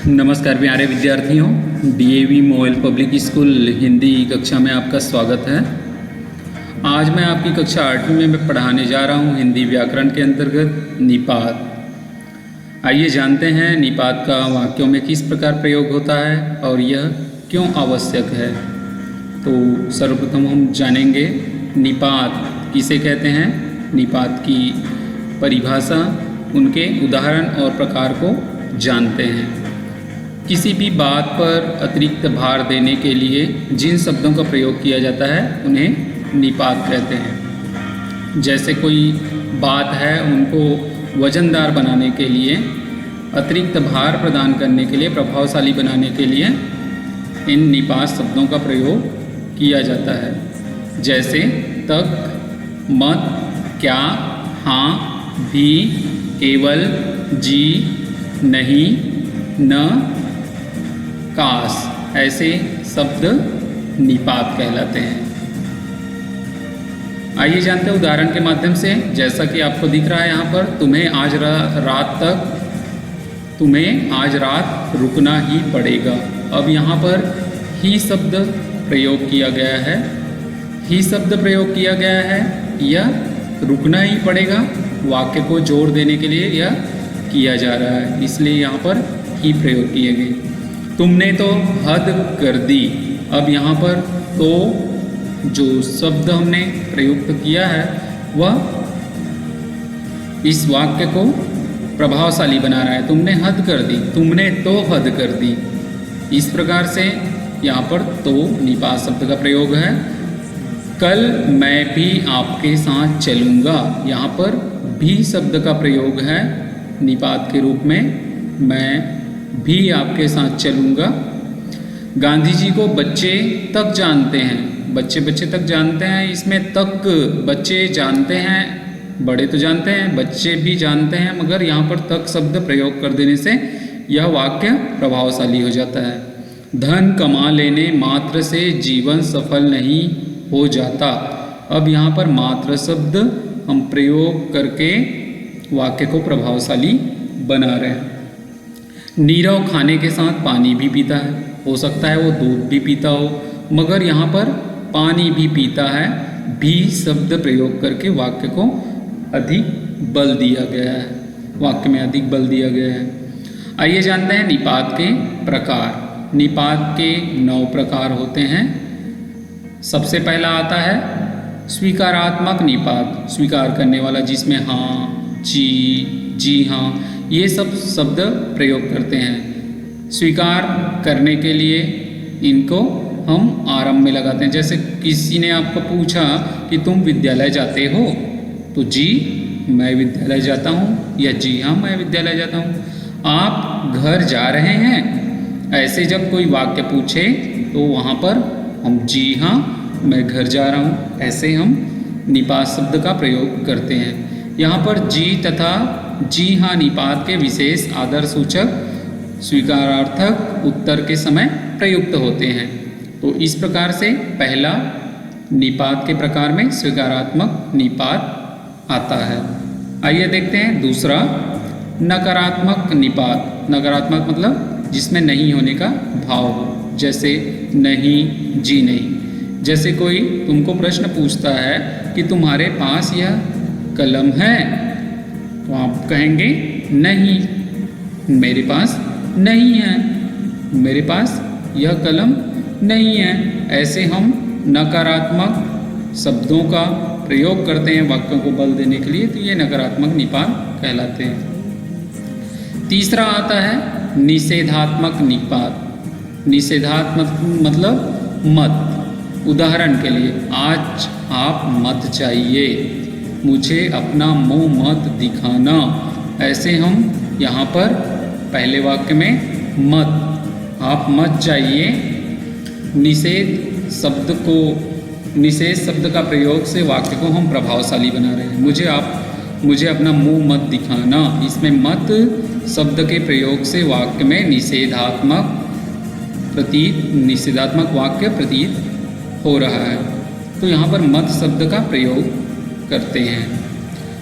नमस्कार प्यारे विद्यार्थियों, DAV mobile public school Hindi कक्षा में आपका स्वागत है। आज मैं आपकी कक्षा 8वीं में पढ़ाने जा रहा हूं हिंदी व्याकरण के अंतर्गत निपात। आइए जानते हैं निपात का वाक्यों में किस प्रकार प्रयोग होता है और यह क्यों आवश्यक है। तो सर्वप्रथम हम जानेंगे निपात किसे कहते हैं, निपात की परिभाषा, उनके उदाहरण और प्रकार को जानते हैं। किसी भी बात पर अतिरिक्त भार देने के लिए जिन शब्दों का प्रयोग किया जाता है उन्हें निपात कहते हैं। जैसे कोई बात है, उनको वजनदार बनाने के लिए, अतिरिक्त भार प्रदान करने के लिए, प्रभावशाली बनाने के लिए इन निपात शब्दों का प्रयोग किया जाता है। जैसे तक, मत, क्या, हाँ, भी, केवल, जी, नहीं, न, काश, ऐसे शब्द निपात कहलाते हैं। आइए जानते हैं उदाहरण के माध्यम से। जैसा कि आपको दिख रहा है यहाँ पर, तुम्हें आज रात रुकना ही पड़ेगा। अब यहाँ पर ही शब्द प्रयोग किया गया है। ही शब्द प्रयोग किया गया है, यह रुकना ही पड़ेगा वाक्य को जोड़ देने के लिए यह किया जा रहा है, इसलिए यहाँ पर ही प्रयोग किए गए। तुमने तो हद कर दी। अब यहाँ पर तो जो शब्द हमने प्रयुक्त किया है वह इस वाक्य को प्रभावशाली बना रहा है। तुमने हद कर दी, तुमने तो हद कर दी। इस प्रकार से यहाँ पर तो निपात शब्द का प्रयोग है। कल मैं भी आपके साथ चलूँगा, यहाँ पर भी शब्द का प्रयोग है निपात के रूप में। मैं भी आपके साथ चलूँगा। गांधी जी को बच्चे तक जानते हैं। बच्चे तक जानते हैं, इसमें तक बच्चे जानते हैं, बड़े तो जानते हैं, बच्चे भी जानते हैं, मगर यहाँ पर तक शब्द प्रयोग कर देने से यह वाक्य प्रभावशाली हो जाता है। धन कमा लेने मात्र से जीवन सफल नहीं हो जाता। अब यहाँ पर मात्र शब्द हम प्रयोग करके वाक्य को प्रभावशाली बना रहे हैं। नीरव खाने के साथ पानी भी पीता है। हो सकता है वो दूध भी पीता हो, मगर यहाँ पर पानी भी पीता है। भी शब्द प्रयोग करके वाक्य को अधिक बल दिया गया है, वाक्य में अधिक बल दिया गया है। आइए जानते हैं निपात के प्रकार। निपात के 9 प्रकार होते हैं। सबसे पहला आता है स्वीकारात्मक निपात, स्वीकार करने वाला, जिसमें हाँ, जी हाँ, ये सब शब्द प्रयोग करते हैं। स्वीकार करने के लिए इनको हम आरंभ में लगाते हैं। जैसे किसी ने आपको पूछा कि तुम विद्यालय जाते हो, तो जी मैं विद्यालय जाता हूँ, या जी हाँ मैं विद्यालय जाता हूँ। आप घर जा रहे हैं, ऐसे जब कोई वाक्य पूछे तो वहाँ पर हम जी हाँ मैं घर जा रहा हूँ, ऐसे हम निपात शब्द का प्रयोग करते हैं। यहाँ पर जी तथा जी हाँ निपात के विशेष आदर सूचक स्वीकारार्थक उत्तर के समय प्रयुक्त होते हैं। तो इस प्रकार से पहला निपात के प्रकार में स्वीकारात्मक निपात आता है। आइए देखते हैं दूसरा नकारात्मक निपात। नकारात्मक मतलब जिसमें नहीं होने का भाव हो, जैसे नहीं, जी नहीं। जैसे कोई तुमको प्रश्न पूछता है कि तुम्हारे पास यह कलम है, तो आप कहेंगे नहीं, मेरे पास नहीं है, मेरे पास यह कलम नहीं है। ऐसे हम नकारात्मक शब्दों का प्रयोग करते हैं वाक्यों को बल देने के लिए, तो ये नकारात्मक निपात कहलाते हैं। तीसरा आता है निषेधात्मक निपात। निषेधात्मक मतलब मत। उदाहरण के लिए, आज आप मत जाइए, मुझे अपना मुंह मत दिखाना। ऐसे हम यहाँ पर पहले वाक्य में मत, आप मत जाइए, निषेध शब्द का प्रयोग से वाक्य को हम प्रभावशाली बना रहे हैं। मुझे अपना मुंह मत दिखाना, इसमें मत शब्द के प्रयोग से वाक्य में निषेधात्मक वाक्य प्रतीत हो रहा है। तो यहाँ पर मत शब्द का प्रयोग करते हैं।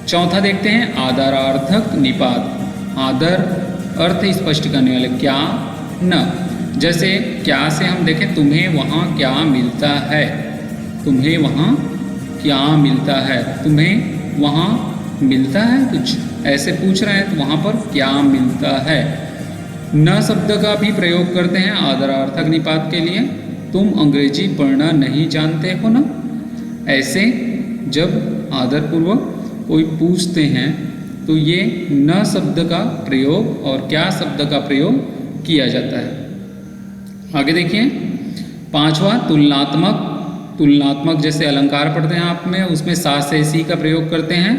चौथा देखते हैं आदरार्थक निपात। आदर अर्थ स्पष्ट करने वाले, क्या, न। जैसे क्या से हम देखें, तुम्हें वहाँ क्या मिलता है, तुम्हें वहाँ क्या मिलता है, तुम्हें वहाँ मिलता है कुछ, ऐसे पूछ रहे हैं तो वहाँ पर क्या मिलता है। न शब्द का भी प्रयोग करते हैं आदरार्थक निपात के लिए। तुम अंग्रेजी पढ़ना नहीं जानते हो ना। ऐसे जब आदरपूर्वक कोई पूछते हैं तो ये न शब्द का प्रयोग और क्या शब्द का प्रयोग किया जाता है। आगे देखिए, पांचवा तुलनात्मक। तुलनात्मक जैसे अलंकार पढ़ते हैं आप में, उसमें सा से सी का प्रयोग करते हैं,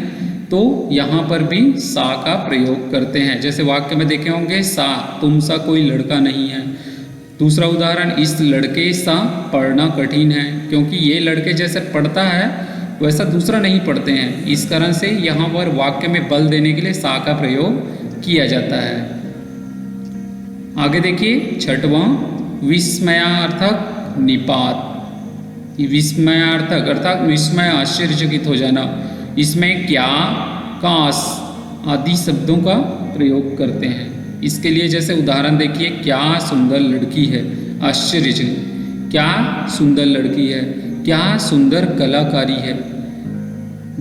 तो यहाँ पर भी सा का प्रयोग करते हैं। जैसे वाक्य में देखे होंगे, सा तुम सा कोई लड़का नहीं है। दूसरा उदाहरण, इस लड़के सा पढ़ना कठिन है, क्योंकि ये लड़के जैसे पढ़ता है वैसा दूसरा नहीं पढ़ते हैं। इस कारण से यहाँ पर वाक्य में बल देने के लिए सा का प्रयोग किया जाता है। आगे देखिए, छठवां विस्मयार्थक निपात। विस्मयार्थक अर्थात विस्मय, आश्चर्यचकित हो जाना। इसमें क्या, काश आदि शब्दों का प्रयोग करते हैं। इसके लिए जैसे उदाहरण देखिए, क्या सुंदर लड़की है, आश्चर्यचकित। क्या सुंदर लड़की है, क्या सुंदर कलाकारी है।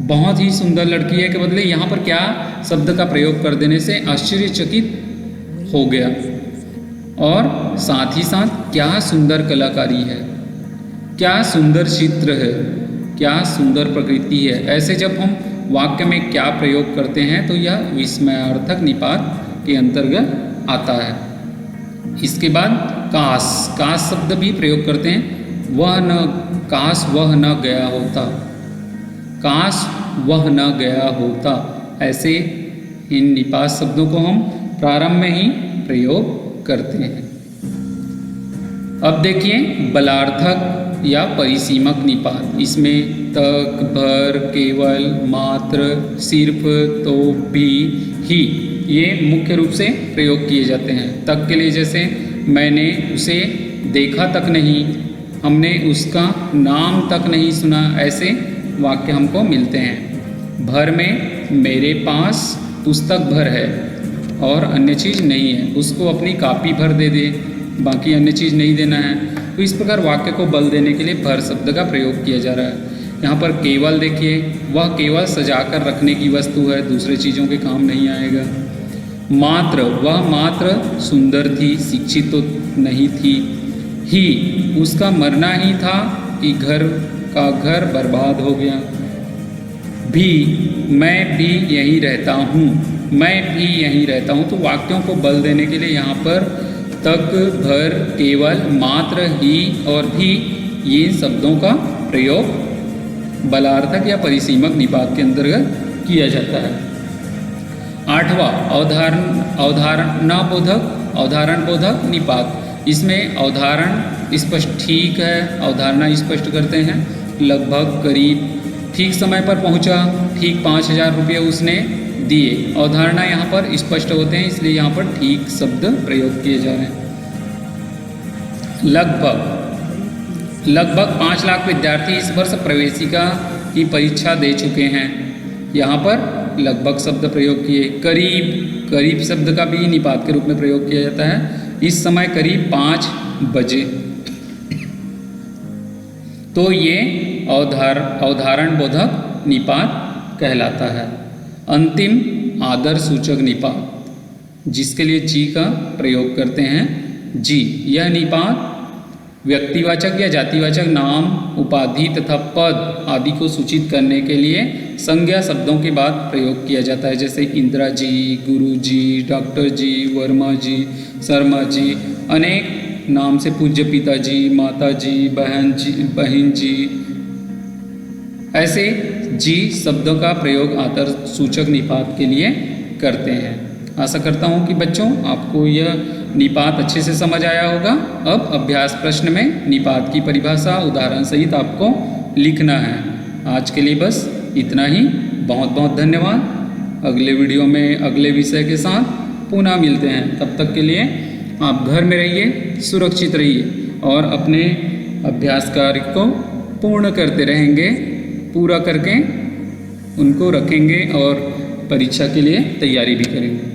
बहुत ही सुंदर लड़की है के बदले यहाँ पर क्या शब्द का प्रयोग कर देने से आश्चर्यचकित हो गया। और साथ ही साथ क्या सुंदर कलाकारी है, क्या सुंदर चित्र है, क्या सुंदर प्रकृति है। ऐसे जब हम वाक्य में क्या प्रयोग करते हैं तो यह विस्मयार्थक निपात के अंतर्गत आता है। इसके बाद काश, काश शब्द भी प्रयोग करते हैं। वह न, काश वह न गया होता, काश वह न गया होता। ऐसे इन निपात शब्दों को हम प्रारंभ में ही प्रयोग करते हैं। अब देखिए बलार्थक या परिसीमक निपात। इसमें तक, भर, केवल, मात्र, सिर्फ, तो, भी, ही, ये मुख्य रूप से प्रयोग किए जाते हैं। तक के लिए जैसे मैंने उसे देखा तक नहीं, हमने उसका नाम तक नहीं सुना, ऐसे वाक्य हमको मिलते हैं। भर में मेरे पास पुस्तक भर है और अन्य चीज़ नहीं है, उसको अपनी कॉपी भर दे दे, बाकी अन्य चीज़ नहीं देना है। तो इस प्रकार वाक्य को बल देने के लिए भर शब्द का प्रयोग किया जा रहा है। यहाँ पर केवल देखिए, वह केवल सजाकर रखने की वस्तु है, दूसरे चीज़ों के काम नहीं आएगा। मात्र, वह मात्र सुंदर थी, शिक्षित तो नहीं थी। ही, उसका मरना ही था कि घर का घर बर्बाद हो गया। भी, मैं भी यहीं रहता हूँ, मैं भी यहीं रहता हूँ। तो वाक्यों को बल देने के लिए यहाँ पर तक, भर, केवल, मात्र, ही और भी, ये शब्दों का प्रयोग बलार्थक या परिसीमक निपात के अंतर्गत किया जाता है। आठवां अवधारणाबोधक, अवधारणबोधक निपात। इसमें अवधारण स्पष्ट, ठीक है, अवधारणा स्पष्ट करते हैं। लगभग, करीब, ठीक समय पर पहुंचा, ठीक 5,000 रुपये उसने दिए। अवधारणा यहाँ पर स्पष्ट होते हैं, इसलिए यहाँ पर ठीक शब्द प्रयोग किए जा रहे हैं। लगभग, लगभग 5 लाख विद्यार्थी इस वर्ष प्रवेशिका की परीक्षा दे चुके हैं। यहाँ पर लगभग शब्द प्रयोग किए। करीब, करीब शब्द का भी निपात के रूप में प्रयोग किया जाता है। इस समय करीब 5 बजे। तो ये अवधारण बोधक निपात कहलाता है। अंतिम आदर सूचक निपात, जिसके लिए जी का प्रयोग करते हैं। जी, यह निपात व्यक्तिवाचक या जातिवाचक नाम, उपाधि तथा पद आदि को सूचित करने के लिए संज्ञा शब्दों के बाद प्रयोग किया जाता है। जैसे इंदिरा जी, गुरु जी, डॉक्टर जी, वर्मा जी, शर्मा जी, अनेक नाम से पूज्य पिताजी, माता जी, बहन जी, ऐसे जी शब्दों का प्रयोग आदर सूचक निपात के लिए करते हैं। आशा करता हूँ कि बच्चों आपको यह निपात अच्छे से समझ आया होगा। अब अभ्यास प्रश्न में निपात की परिभाषा उदाहरण सहित आपको लिखना है। आज के लिए बस इतना ही। बहुत बहुत धन्यवाद। अगले वीडियो में अगले विषय के साथ पुनः मिलते हैं। तब तक के लिए आप घर में रहिए, सुरक्षित रहिए और अपने अभ्यास कार्य को पूर्ण करते रहेंगे। पूरा करके उनको रखेंगे और परीक्षा के लिए तैयारी भी करेंगे।